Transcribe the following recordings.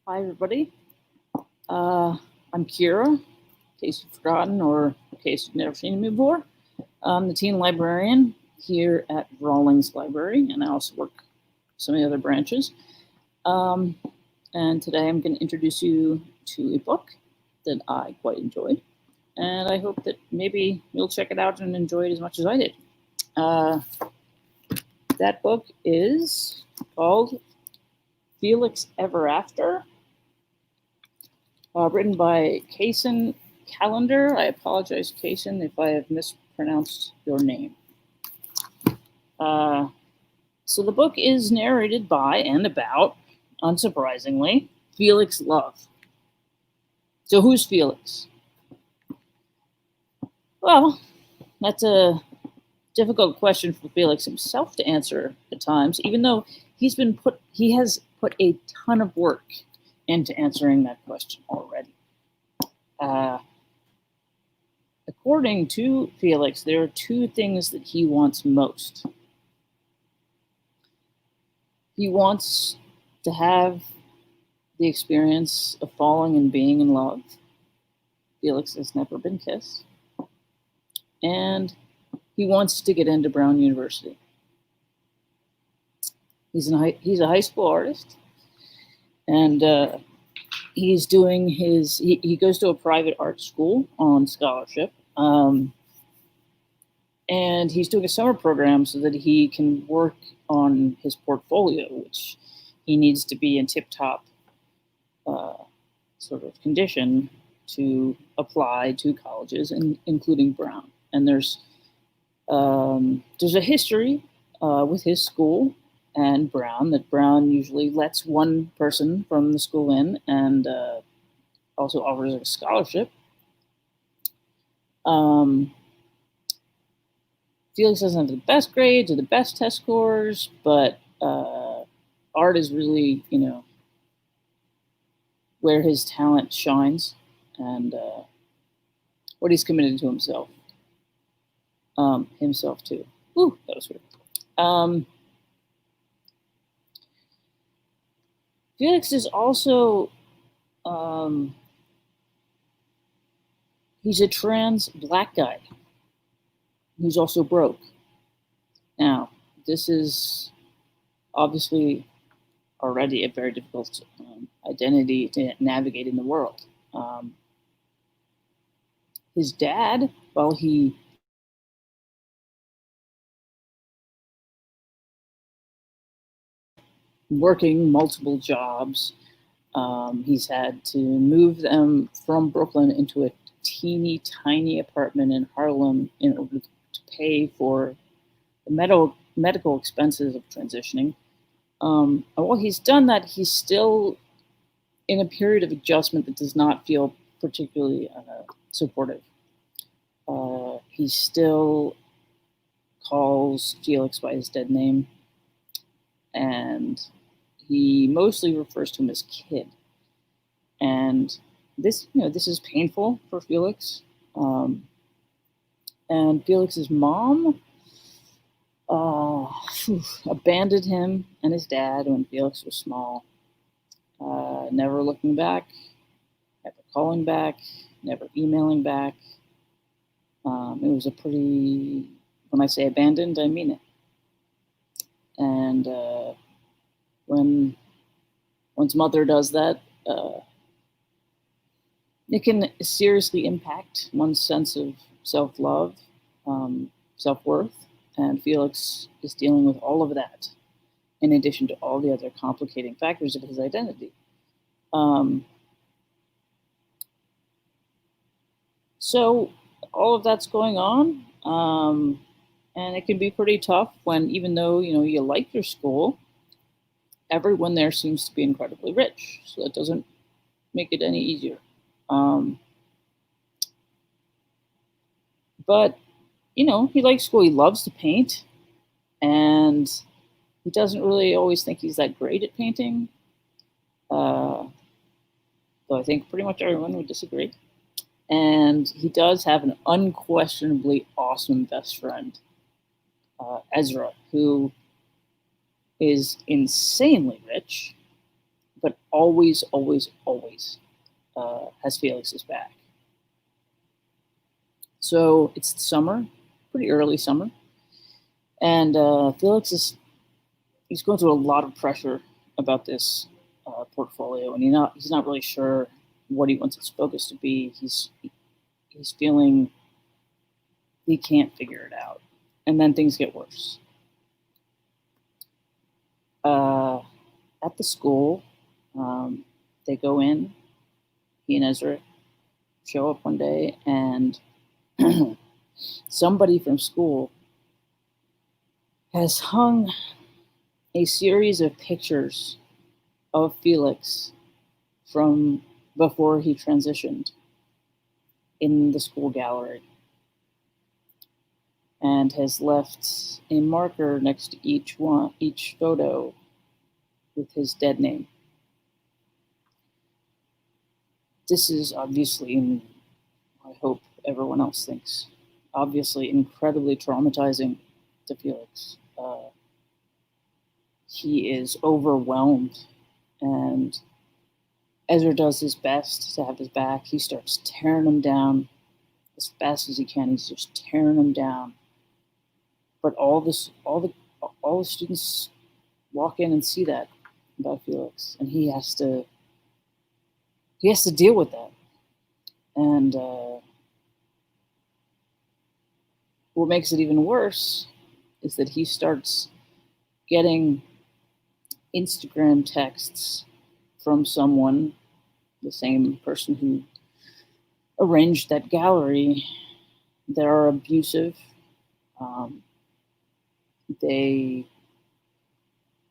Hi, everybody. I'm Ciara, in case you've forgotten or in case you've never seen me before. I'm the teen librarian here at Rawlings Library, and I also work some of the other branches. And today I'm going to introduce you to a book that I quite enjoyed, and I hope that maybe you'll check it out and enjoy it as much as I did. That book is called Felix Ever After, written by Kacen Callender. I apologize, Kacen, if I have mispronounced your name. So the book is narrated by and about, unsurprisingly, Felix Love. So who's Felix? Well, that's a difficult question for Felix himself to answer at times, even though he has put a ton of work into answering that question already. According to Felix, there are two things that he wants most. He wants to have the experience of falling and being in love. Felix has never been kissed. And he wants to get into Brown University. He's a high school artist, and he's doing he goes to a private art school on scholarship, and he's doing a summer program so that he can work on his portfolio, which he needs to be in tip-top sort of condition to apply to colleges, including Brown. And there's a history with his school and Brown, that Brown usually lets one person from the school in and also offers a scholarship. Felix doesn't have the best grades or the best test scores, but art is really, where his talent shines and what he's committed to himself. Himself too. Ooh, that was weird. Felix is also, he's a trans black guy. He's also broke. Now, this is obviously already a very difficult identity to navigate in the world. His dad, while he working multiple jobs, he's had to move them from Brooklyn into a teeny tiny apartment in Harlem in order to pay for the medical expenses of transitioning. And while he's done that, he's still in a period of adjustment that does not feel particularly supportive. He still calls Felix by his dead name, and he mostly refers to him as kid. And this is painful for Felix. And Felix's mom abandoned him and his dad when Felix was small. Never looking back, never calling back, never emailing back. It was a pretty, when I say abandoned, I mean it. And when one's mother does that, it can seriously impact one's sense of self-love, self-worth, and Felix is dealing with all of that, in addition to all the other complicating factors of his identity. So all of that's going on, and it can be pretty tough when, even though you like your school, everyone there seems to be incredibly rich, so that doesn't make it any easier. But he likes school. He loves to paint, and he doesn't really always think he's that great at painting. Though I think pretty much everyone would disagree. And he does have an unquestionably awesome best friend, Ezra, who is insanely rich but always, always, always has Felix's back. So it's summer, pretty early summer, and Felix he's going through a lot of pressure about this portfolio, and he's not really sure what he wants its focus to be. He's feeling he can't figure it out, and then things get worse. At the school, they go in. He and Ezra show up one day, and somebody from school has hung a series of pictures of Felix from before he transitioned in the school gallery, and has left a marker next to each photo with his dead name. This is obviously, and I hope everyone else thinks, obviously incredibly traumatizing to Felix. He is overwhelmed, and Ezra does his best to have his back. He starts tearing him down as fast as he can. He's just tearing him down. But all the students walk in and see that about Felix, and he has to deal with that. And what makes it even worse is that he starts getting Instagram texts from someone, the same person who arranged that gallery, that are abusive. They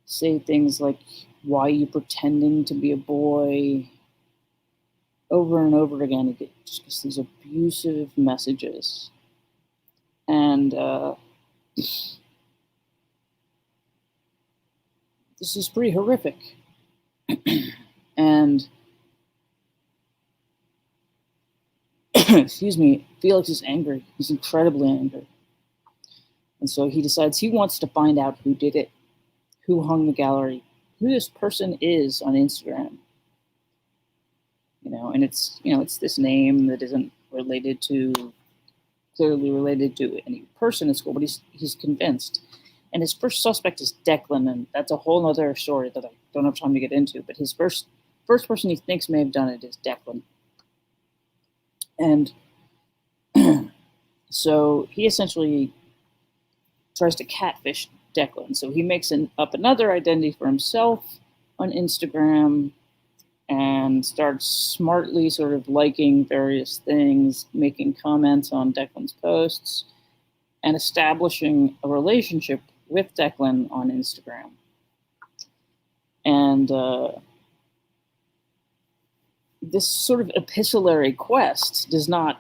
say things like, "Why are you pretending to be a boy?" Over and over again. It just gets these abusive messages. And this is pretty horrific. And excuse me, Felix is angry. He's incredibly angry. And so he decides he wants to find out who did it, who hung the gallery, who this person is on Instagram. And it's this name that isn't clearly related to any person at school, but he's convinced. And his first suspect is Declan, and that's a whole other story that I don't have time to get into. But his first person he thinks may have done it is Declan. And so he essentially tries to catfish Declan. So he makes up another identity for himself on Instagram and starts smartly sort of liking various things, making comments on Declan's posts, and establishing a relationship with Declan on Instagram. And this sort of epistolary quest does not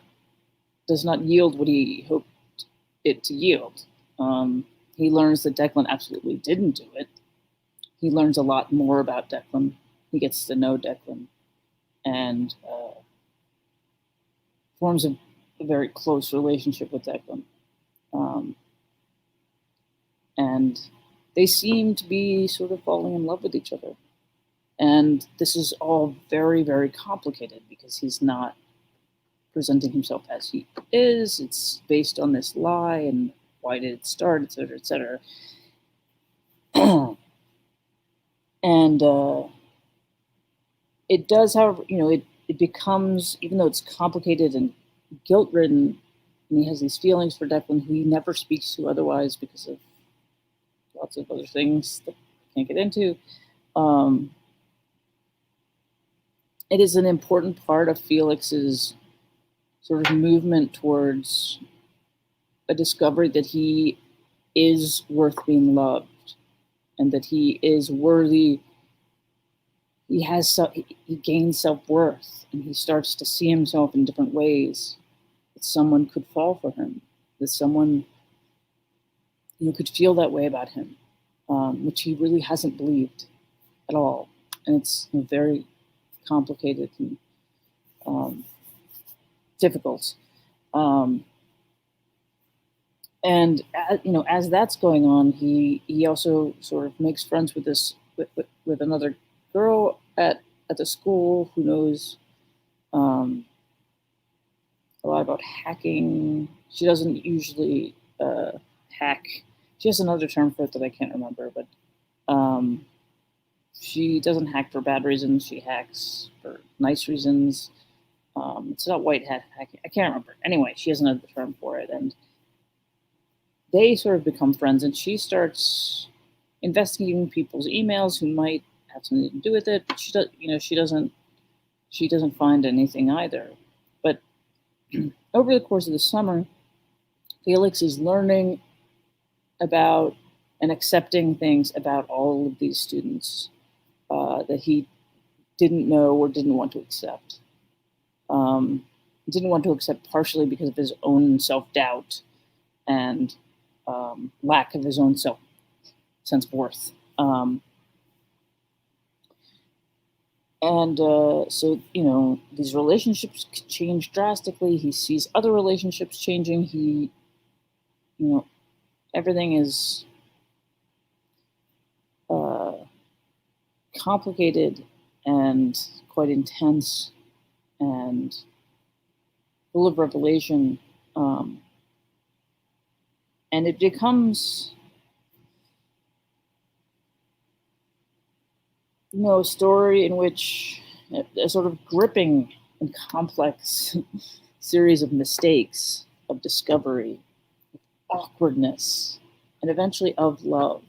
yield what he hoped it to yield. He learns that Declan absolutely didn't do it. He learns a lot more about Declan. He gets to know Declan and forms a very close relationship with Declan. And they seem to be sort of falling in love with each other. And this is all very, very complicated because he's not presenting himself as he is. It's based on this lie, and why did it start, et cetera, et cetera. And it does, however, it becomes, even though it's complicated and guilt-ridden, and he has these feelings for Declan, who he never speaks to otherwise because of lots of other things that I can't get into. It is an important part of Felix's sort of movement towards a discovery that he is worth being loved, and that he is worthy. He gains self-worth, and he starts to see himself in different ways. That someone could fall for him, that someone could feel that way about him, which he really hasn't believed at all. And it's very complicated and difficult. And as that's going on, he also sort of makes friends with another girl at the school who knows a lot about hacking. She doesn't usually hack. She has another term for it that I can't remember, but she doesn't hack for bad reasons. She hacks for nice reasons. It's not white hat hacking. I can't remember. Anyway, she has another term for it, and they sort of become friends. And she starts investigating people's emails who might have something to do with it. But she doesn't find anything either. But over the course of the summer, Felix is learning about and accepting things about all of these students that he didn't know or didn't want to accept. Didn't want to accept partially because of his own self-doubt and lack of his own sense of worth. So, these relationships change drastically. He sees other relationships changing. Everything is complicated and quite intense and full of revelation. And it becomes, a story in which a sort of gripping and complex series of mistakes, of discovery, awkwardness, and eventually of love.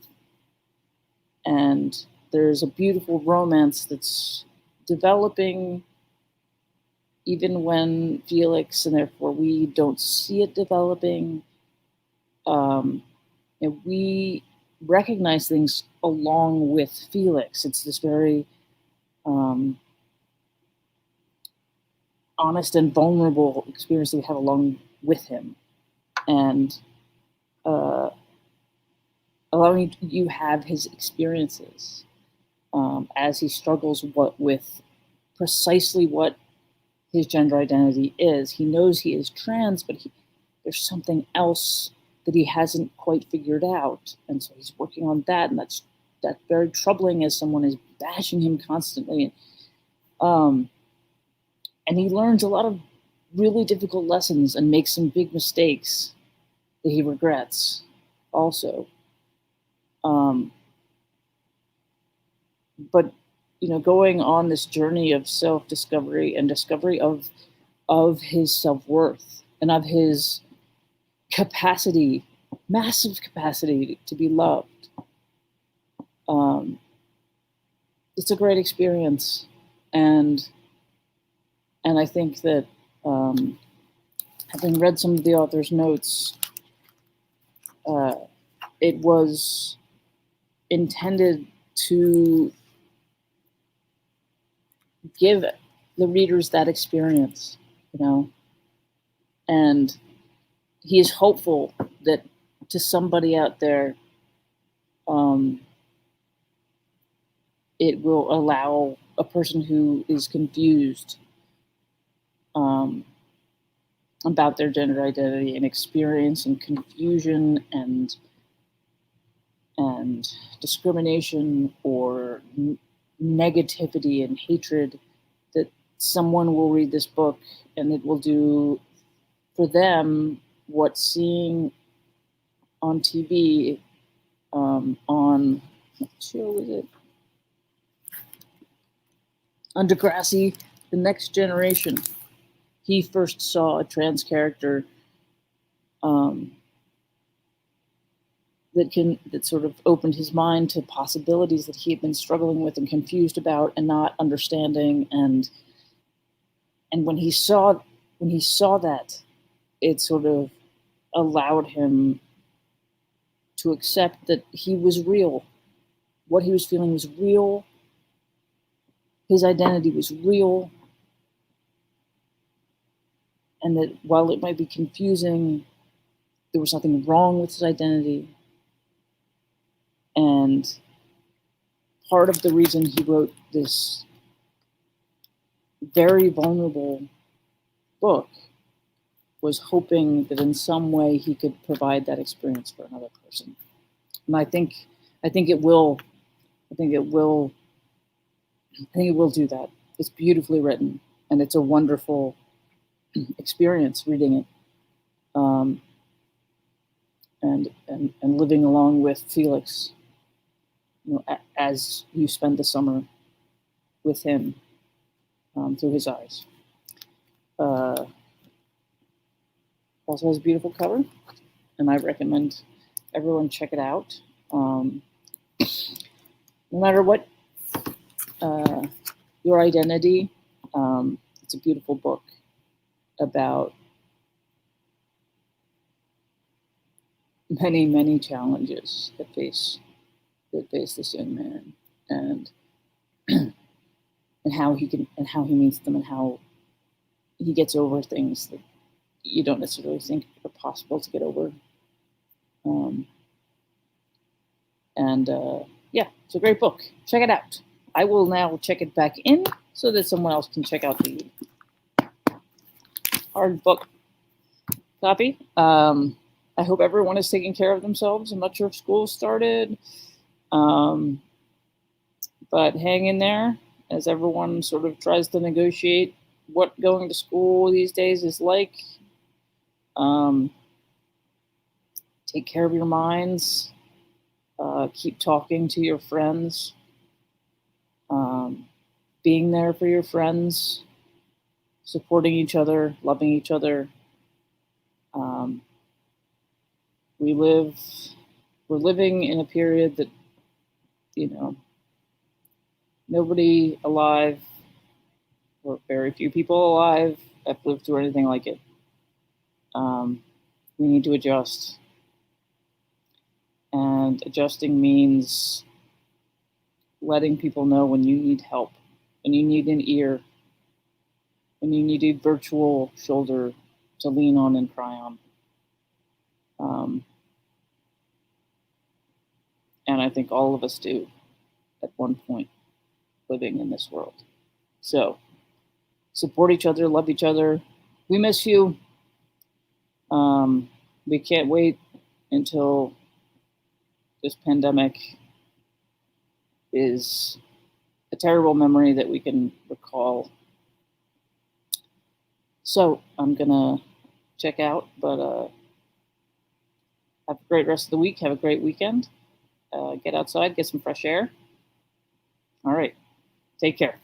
And there's a beautiful romance that's developing even when Felix, and therefore we, don't see it developing. And we recognize things along with Felix. It's this very honest and vulnerable experience that we have along with him. And allowing you have his experiences as he struggles with precisely what his gender identity is. He knows he is trans, but there's something else that he hasn't quite figured out, and so he's working on that, and that's very troubling as someone is bashing him constantly. And he learns a lot of really difficult lessons and makes some big mistakes that he regrets also. But going on this journey of self-discovery and discovery of his self-worth and of his capacity, massive capacity to be loved. It's a great experience, and I think that having read some of the author's notes, it was intended to give the readers that experience, and he is hopeful that to somebody out there, it will allow a person who is confused about their gender identity and experiencing confusion and discrimination or negativity and hatred, that someone will read this book and it will do for them what seeing on TV on, what show was it? Undergrass, The Next Generation. He first saw a trans character that sort of opened his mind to possibilities that he had been struggling with and confused about and not understanding. And when he saw that, it sort of allowed him to accept that he was real. What he was feeling was real. His identity was real. And that while it might be confusing, there was nothing wrong with his identity. And part of the reason he wrote this very vulnerable book was hoping that in some way he could provide that experience for another person. And I think it will I think it will do that. It's beautifully written, and it's a wonderful experience reading it, and living along with Felix, as you spend the summer with him through his eyes. Also has a beautiful cover, and I recommend everyone check it out. No matter what your identity, it's a beautiful book about many, many challenges that face this young man, and how he meets them, and how he gets over things that you don't necessarily think are possible to get over. Yeah, it's a great book. Check it out. I will now check it back in so that someone else can check out the hard book copy. I hope everyone is taking care of themselves. I'm not sure if school started, but hang in there as everyone sort of tries to negotiate what going to school these days is like. Take care of your minds. Keep talking to your friends. Being there for your friends. Supporting each other. Loving each other. We're living in a period that, nobody alive, or very few people alive, have lived through anything like it. We need to adjust. And adjusting means letting people know when you need help, when you need an ear, when you need a virtual shoulder to lean on and cry on. And I think all of us do at one point living in this world. So support each other, love each other. We miss you. We can't wait until this pandemic is a terrible memory that we can recall. So I'm gonna check out, but have a great rest of the week. Have a great weekend. Get outside, get some fresh air. All right, take care.